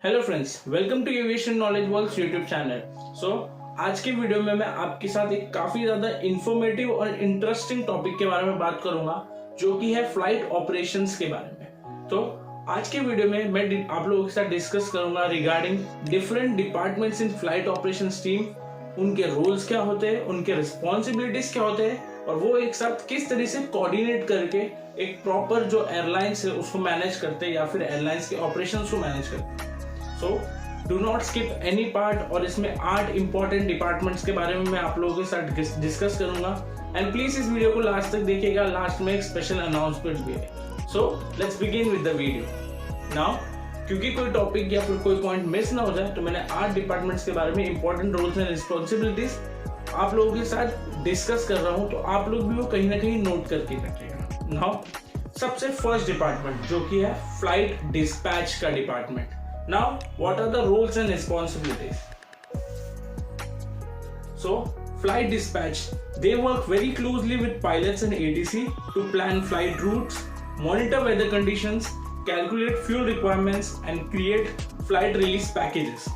Hello friends, welcome to aviation knowledge world YouTube channel. आज की video में मैं आपके साथ एक काफी ज्यादा इंफॉर्मेटिव और इंटरेस्टिंग टॉपिक के बारे में बात करूंगा, जो कि है फ्लाइट ऑपरेशंस के बारे में। तो आज के वीडियो में मैं आप लोगों के साथ डिस्कस करूंगा regarding different departments in flight operations team, उनके रोल्स क्या होते हैं, उनके रिस्पॉन्सिबिलिटीज क्या होते हैं, और वो एक साथ किस तरह से कोऑर्डिनेट करके एक प्रॉपर जो एयरलाइंस है उसको मैनेज करते हैं या फिर एयरलाइंस के ऑपरेशंस को मैनेज करते हैं। So do not skip any part, और इसमें 8 इंपॉर्टेंट डिपार्टमेंट्स के बारे में मैं आप लोगों के साथ डिस्कस करूंगा। एंड प्लीज इस वीडियो को लास्ट तक देखिएगा, लास्ट में एक स्पेशल अनाउंसमेंट भी है। So let's begin with the video now. क्योंकि कोई टॉपिक या फिर कोई पॉइंट मिस ना हो जाए, तो मैंने 8 डिपार्टमेंट्स के बारे में इंपॉर्टेंट रोल्स एंड रिस्पॉन्सिबिलिटीज आप लोगों के साथ डिस्कस कर रहा हूं, तो आप लोग भी वो कहीं ना कहीं नोट करके रखिएगा। नाउ सबसे फर्स्ट डिपार्टमेंट जो कि है फ्लाइट डिस्पैच का department. Now, what are the roles and responsibilities? So, flight dispatch, they work very closely with pilots and ATC to plan flight routes, monitor weather conditions, calculate fuel requirements, and create flight release packages.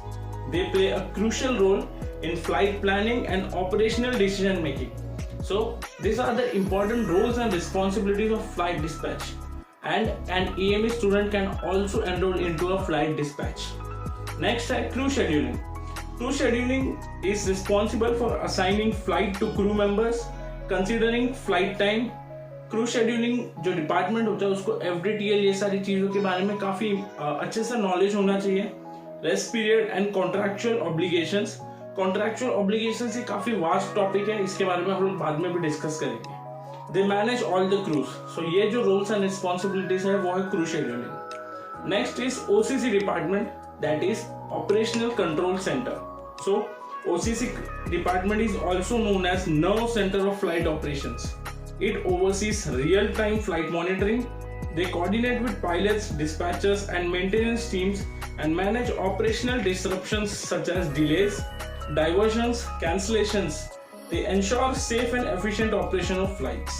They play a crucial role in flight planning and operational decision making. So, these are the important roles and responsibilities of flight dispatch. And an AME student can also enroll into a flight dispatch. Next है crew scheduling. Crew scheduling is responsible for assigning flight to crew members, considering flight time. Crew scheduling जो department होता है उसको FDTL ये सारी चीज़ों के बारे में काफ़ी अच्छे से नॉलेज होना चाहिए। Rest period and contractual obligations. Contractual obligations ये काफ़ी वास्ट टॉपिक है, इसके बारे में हम लोग बाद में भी डिस्कस करेंगे। They manage all the crews. So ये जो roles and responsibilities है वो है crew scheduling. Next is OCC department, that is Operational Control Center. So OCC department is also known as Nerve Center of Flight Operations. It oversees real-time flight monitoring. They coordinate with pilots, dispatchers, and maintenance teams and manage operational disruptions such as delays, diversions, cancellations. They ensure safe and efficient operation of flights.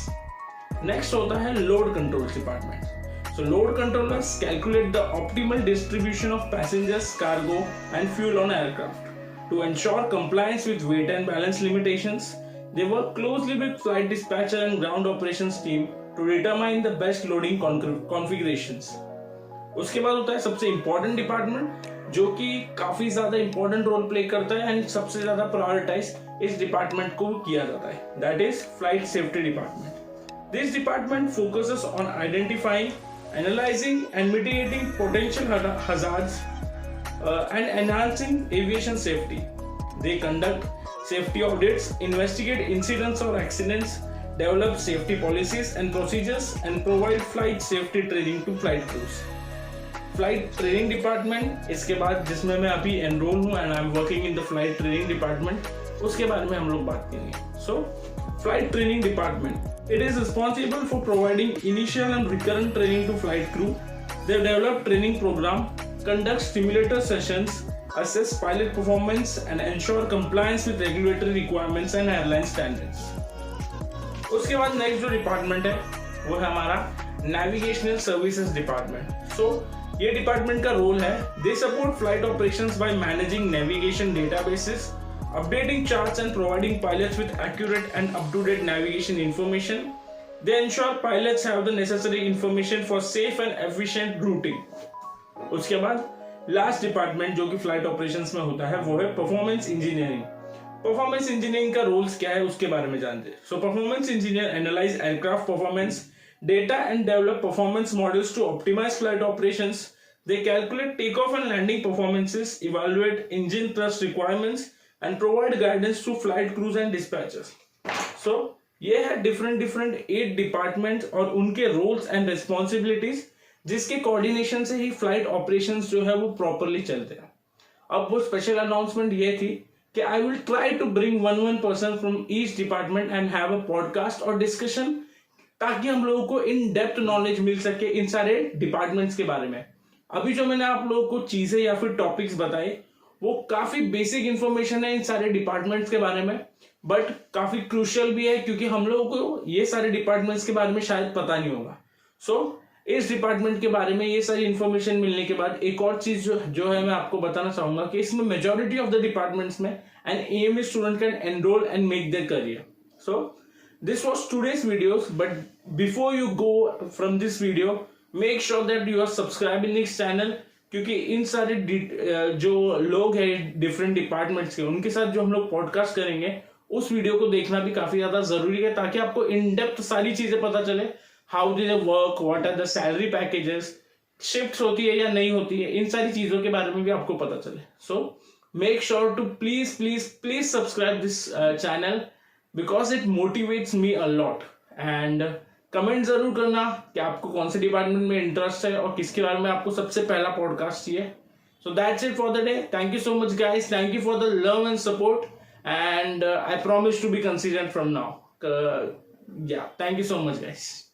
Next होता है load control department. So load controllers calculate the optimal distribution of passengers, cargo, and fuel on aircraft. To ensure compliance with weight and balance limitations, they work closely with flight dispatcher and ground operations team to determine the best loading configurations. उसके बाद होता है सबसे important department जो कि काफी ज्यादा important role play करता है एंड सबसे ज्यादा प्रायोरिटाइज इस डिपार्टमेंट को किया जाता है, that is flight safety department. This department focuses on identifying, analysing and mitigating potential hazards and enhancing aviation safety. They conduct safety audits, investigate incidents और accidents, develop safety policies and procedures and provide flight safety training to flight crews. Flight training department, इसके बाद जिसमें मैं अभी enrol हूँ and I am working in the flight training department, उसके बारे में हम लोग बात करेंगे। सो flight training department, it is responsible for providing initial and recurrent training to flight crew. They develop training program, conduct simulator sessions, assess pilot performance and ensure compliance with regulatory requirements and airline standards. उसके बाद next जो department है वो है हमारा navigational services department. सो ये department का role है, they support flight operations by managing navigation databases, updating charts and providing pilots with accurate and up to date navigation information. They ensure pilots have the necessary information for safe and efficient routing. उसके बाद last department जो कि flight operations में होता है वो है performance engineering. Performance engineering का रोल्स क्या है उसके बारे में जानते हैं। So performance engineer analyse aircraft performance data and develop performance models to optimize flight operations. They calculate takeoff and landing performances, evaluate engine thrust requirements, and provide guidance to flight crews and dispatchers. So ये है different 8 departments और उनके roles and responsibilities, जिसके coordination से ही flight operations जो है वो properly चलते हैं। अब वो special announcement ये थी कि I will try to bring one person from each department and have a podcast or discussion, ताकि हम लोगों को इन डेप्थ नॉलेज मिल सके इन सारे डिपार्टमेंट्स के बारे में। अभी जो मैंने आप लोगों को चीजें या फिर टॉपिक्स बताए वो काफी बेसिक इंफॉर्मेशन है इन सारे डिपार्टमेंट्स के बारे में, बट काफी क्रूशियल भी है क्योंकि हम लोगों को ये सारे डिपार्टमेंट्स के बारे में शायद पता नहीं होगा। सो इस डिपार्टमेंट के बारे में ये सारी इंफॉर्मेशन मिलने के बाद एक और चीज जो है मैं आपको बताना चाहूंगा कि इसमें मेजॉरिटी ऑफ द डिपार्टमेंट्स में an AMA student can enroll and make their career. So this was today's videos, but before you go from this video, make sure that you are subscribed in this channel, क्योंकि इन सारे जो लोग हैं different departments के, उनके साथ जो हम लोग पॉडकास्ट करेंगे उस वीडियो को देखना भी काफी ज्यादा जरूरी है, ताकि आपको इन डेप्थ सारी चीजें पता चले. How do they work, what are the salary packages, shift होती है या नहीं होती है, इन सारी चीजों के बारे में भी आपको पता चले. So make sure to please please please subscribe this channel because it motivates me a lot. And comment जरूर करना कि आपको कौन से डिपार्टमेंट में इंटरेस्ट है और किसके बारे में आपको सबसे पहला पॉडकास्ट चाहिए. So that's it for the day. Thank you so much guys, thank you for the love and support, and I promise to be consistent from now. Yeah, thank you so much guys.